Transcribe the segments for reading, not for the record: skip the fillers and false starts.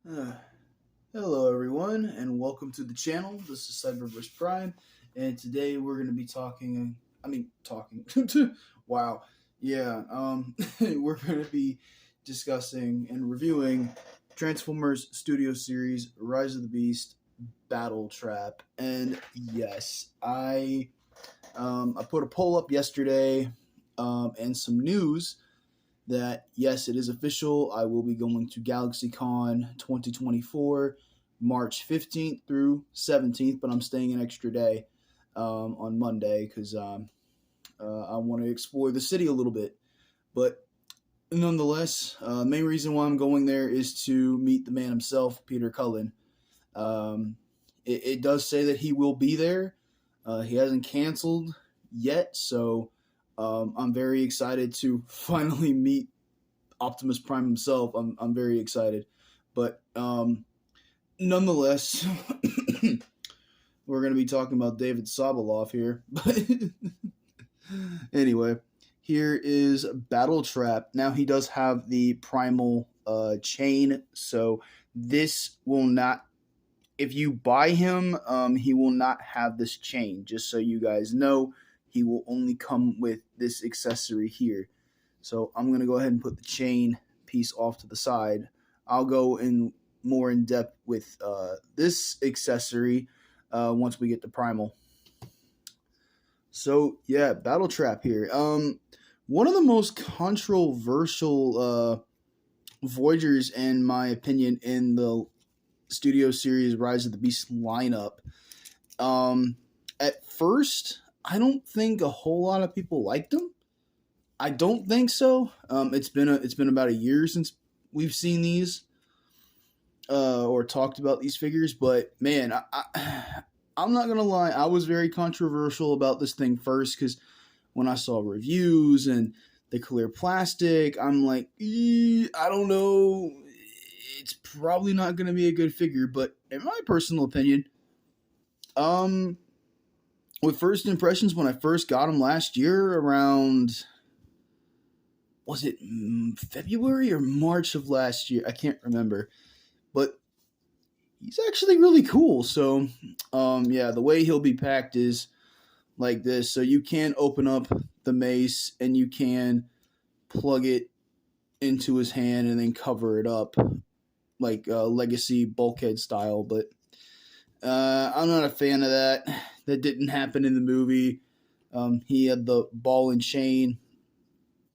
Uh, Hello, everyone, and welcome to the channel. This is Cyberverse Prime, and today we're going to be talking. Talking. Wow, yeah. We're going to be discussing and reviewing Transformers Studio Series: Rise of the Beast, Battletrap, and yes, I put a poll up yesterday, and some news that yes, it is official. I will be going to GalaxyCon 2024, March 15th through 17th, but I'm staying an extra day on Monday because I want to explore the city a little bit. But nonetheless, main reason why I'm going there is to meet the man himself, Peter Cullen. It does say that he will be there. He hasn't canceled yet, so I'm very excited to finally meet Optimus Prime himself. I'm very excited, but nonetheless, we're going to be talking about David Sobolov here. But anyway, here is Battletrap. Now he does have the primal chain, so this will not. If you buy him, he will not have this chain. Just so you guys know, he will only come with this accessory here. So I'm going to go ahead and put the chain piece off to the side. I'll go in more in depth with this accessory once we get to Primal. So yeah, Battletrap here. One of the most controversial Voyagers, in my opinion, in the Studio Series Rise of the Beast lineup. At first, I don't think a whole lot of people liked him. I don't think so. It's been about a year since we've seen these or talked about these figures. But man, I'm not gonna lie. I was very controversial about this thing first because when I saw reviews and the clear plastic, I'm like, I don't know. It's probably not gonna be a good figure. But in my personal opinion, with first impressions when I first got him last year around, was it February or March of last year? I can't remember, but he's actually really cool. So, yeah, the way he'll be packed is like this. So you can open up the mace and you can plug it into his hand and then cover it up like Legacy bulkhead style. But I'm not a fan of that. That didn't happen in the movie. He had the ball and chain,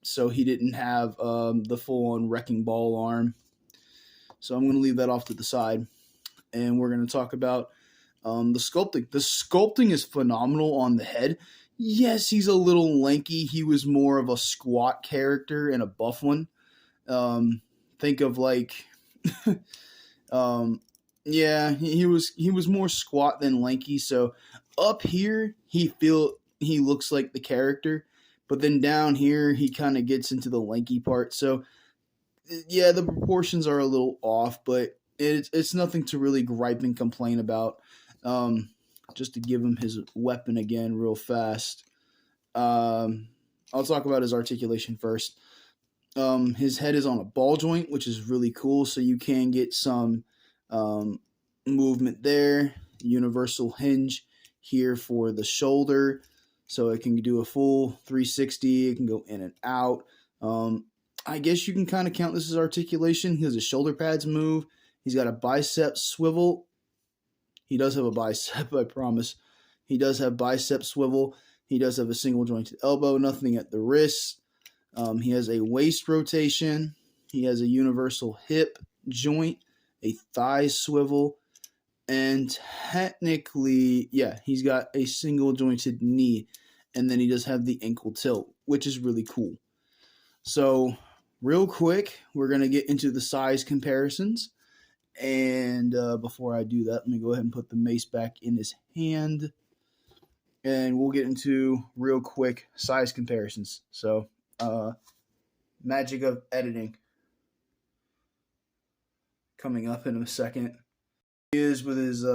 so he didn't have the full-on wrecking ball arm. So I'm going to leave that off to the side, and we're going to talk about the sculpting. The sculpting is phenomenal on the head. Yes, he's a little lanky. He was more of a squat character and a buff one. Think of like, yeah, he was more squat than lanky. So up here, he looks like the character. But then down here, he kind of gets into the lanky part. So, yeah, the proportions are a little off, but it's nothing to really gripe and complain about. Just to give him his weapon again real fast. I'll talk about his articulation first. His head is on a ball joint, which is really cool. So you can get some movement there. Universal hinge here for the shoulder. So it can do a full 360. It can go in and out. I guess you can kind of count this as articulation. He has his shoulder pads move. He's got a bicep swivel. He does have a bicep, I promise. He does have bicep swivel. He does have a single jointed elbow, nothing at the wrist. He has a waist rotation. He has a universal hip joint, a thigh swivel, and technically, yeah, he's got a single jointed knee, and then he does have the ankle tilt, which is really cool. So, real quick, we're going to get into the size comparisons. And before I do that, let me go ahead and put the mace back in his hand. And we'll get into real quick size comparisons. So, magic of editing coming up in a second. He is with his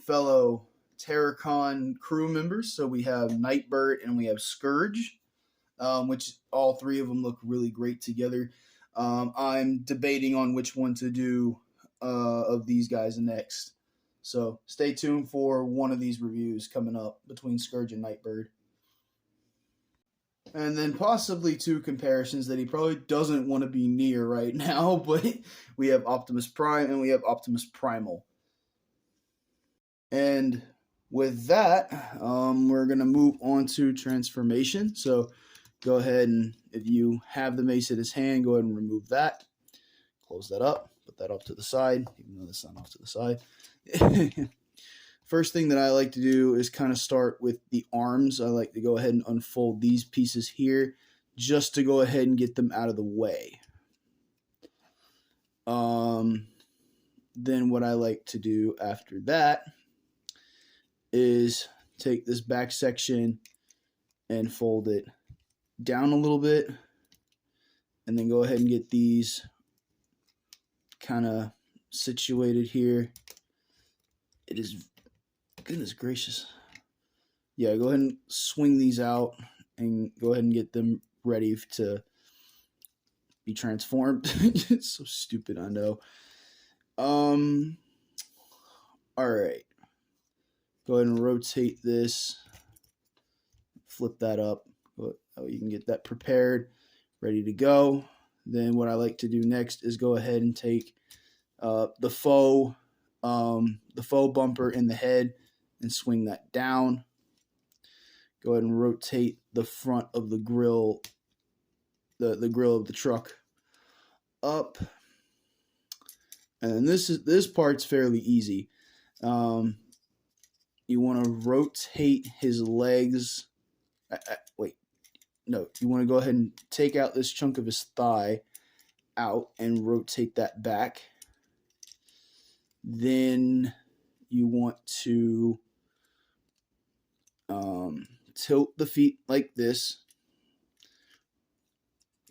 fellow Terracon crew members. So we have Nightbird and we have Scourge, which all three of them look really great together. I'm debating on which one to do of these guys next. So stay tuned for one of these reviews coming up between Scourge and Nightbird. And then possibly two comparisons that he probably doesn't want to be near right now, but we have Optimus Prime and we have Optimus Primal. And with that, we're going to move on to transformation. So go ahead and if you have the mace in his hand, go ahead and remove that. Close that up. Put that off to the side, even though that's not off to the side. First thing that I like to do is kind of start with the arms. I like to go ahead and unfold these pieces here just to go ahead and get them out of the way. Then what I like to do after that is take this back section and fold it down a little bit, and then go ahead and get these kind of situated here. It is, goodness gracious. Yeah, go ahead and swing these out and go ahead and get them ready to be transformed. It's so stupid, I know. Alright. Go ahead and rotate this. Flip that up. Oh, you can get that prepared, ready to go. Then what I like to do next is go ahead and take the faux bumper in the head and swing that down. Go ahead and rotate the front of the grill, the grill of the truck up. And this part's fairly easy. You want to rotate his legs. Wait, no, you want to go ahead and take out this chunk of his thigh out and rotate that back. Then you want to tilt the feet like this.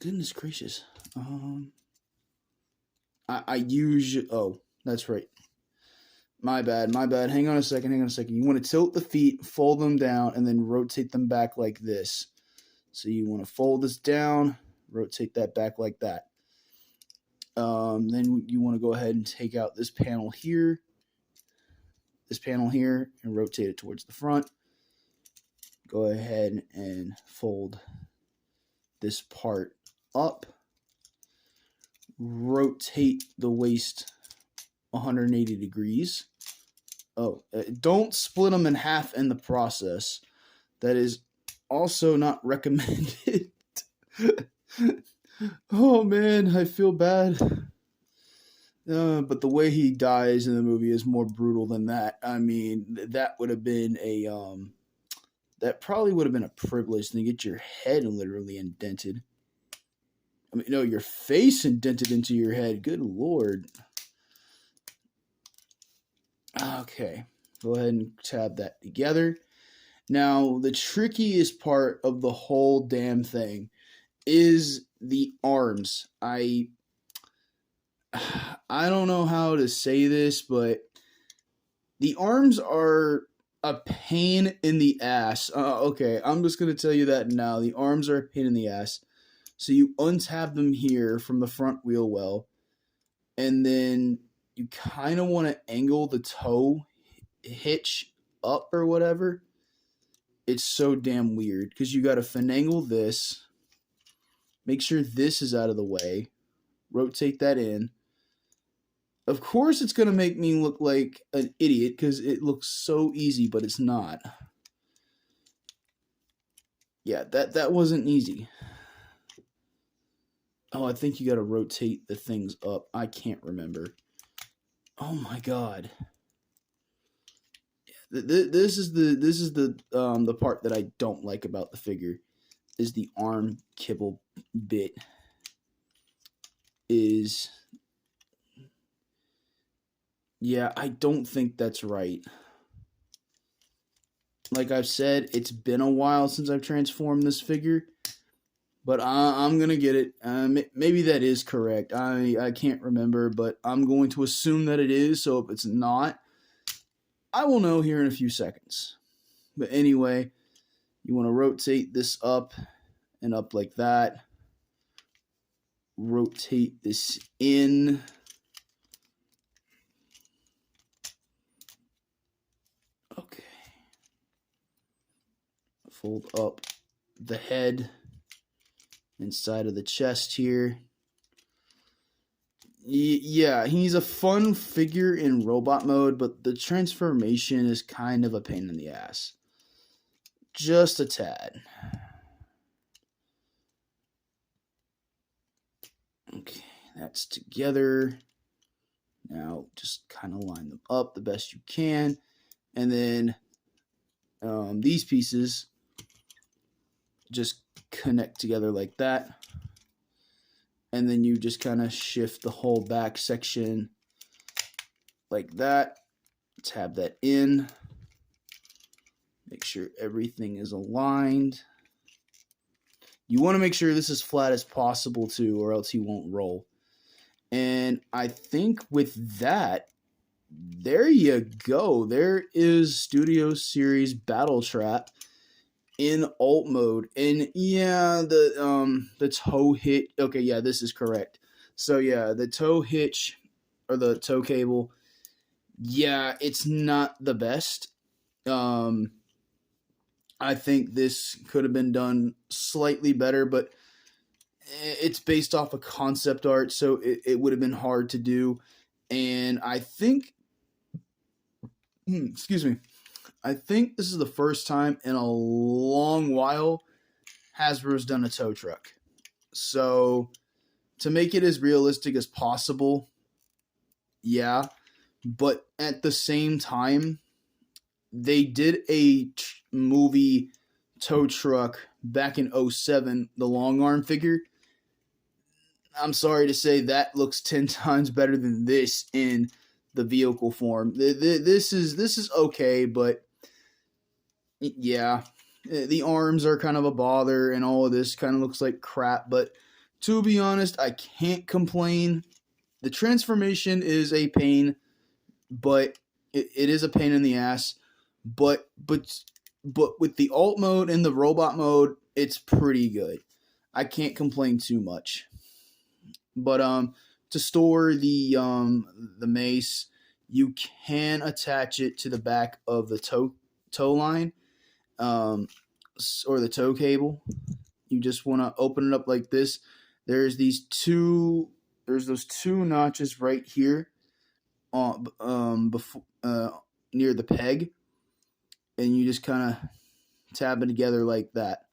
Goodness gracious. Oh, that's right. My bad. Hang on a second. You want to tilt the feet, fold them down, and then rotate them back like this. So you want to fold this down, rotate that back like that. Then you want to go ahead and take out this panel here, and rotate it towards the front. Go ahead and fold this part up. Rotate the waist 180 degrees. Oh, don't split them in half in the process. That is also not recommended. Oh man, I feel bad. But the way he dies in the movie is more brutal than that. I mean, that would have been that probably would have been a privilege to get your head literally indented. I mean, no, your face indented into your head. Good Lord. Okay, go ahead and tab that together. Now, the trickiest part of the whole damn thing is the arms. I don't know how to say this, but the arms are a pain in the ass. Okay, I'm just going to tell you that now. The arms are a pain in the ass. So you untab them here from the front wheel well, and then you kind of want to angle the toe hitch up or whatever. It's so damn weird because you got to finagle this, make sure this is out of the way, rotate that in. Of course, it's going to make me look like an idiot because it looks so easy, but it's not. Yeah, that wasn't easy. Oh, I think you got to rotate the things up. I can't remember. Oh my god. This is the part that I don't like about the figure is the arm kibble bit. Yeah, I don't think that's right. Like I've said, it's been a while since I've transformed this figure, but I'm gonna get it. Maybe that is correct. I can't remember, but I'm going to assume that it is. So if it's not, I will know here in a few seconds. But anyway, you want to rotate this up and up like that. Rotate this in. fold up the head inside of the chest here. Yeah, he's a fun figure in robot mode, but the transformation is kind of a pain in the ass. Just a tad. Okay, that's together. Now just kind of line them up the best you can. And then these pieces just connect together like that. And then you just kind of shift the whole back section like that. Tab that in. Make sure everything is aligned. You want to make sure this is flat as possible too, or else he won't roll. And I think with that, there you go. There is Studio Series Battletrap in alt mode. And yeah, the toe hitch. Okay, yeah, this is correct. So yeah, the toe hitch or the toe cable. Yeah, it's not the best. I think this could have been done slightly better, but it's based off of concept art, so it would have been hard to do. And I think, excuse me, I think this is the first time in a long while Hasbro's done a tow truck. So to make it as realistic as possible, yeah, but at the same time, they did a movie tow truck back in 2007, the long arm figure. I'm sorry to say that looks 10 times better than this in the vehicle form. This is okay, but yeah, the arms are kind of a bother, and all of this kind of looks like crap. But to be honest, I can't complain. The transformation is a pain, but it is a pain in the ass. But with the alt mode and the robot mode, it's pretty good. I can't complain too much. But to store the mace, you can attach it to the back of the tow line, or the tow cable. You just want to open it up like this. There's those two notches right here, before near the peg, and you just kind of tab it together like that,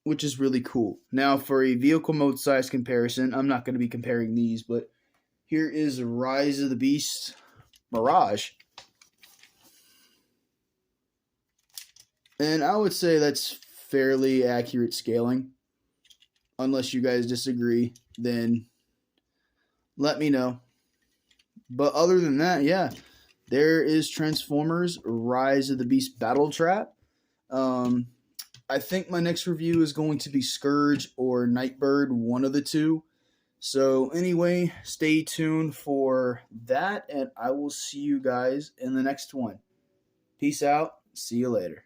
which is really cool. Now, for a vehicle mode size comparison, I'm not going to be comparing these, but here is Rise of the Beast Mirage. And I would say that's fairly accurate scaling. Unless you guys disagree, then let me know. But other than that, yeah, there is Transformers Rise of the Beast Battletrap. I think my next review is going to be Scourge or Nightbird, one of the two. So anyway, stay tuned for that, and I will see you guys in the next one. Peace out. See you later.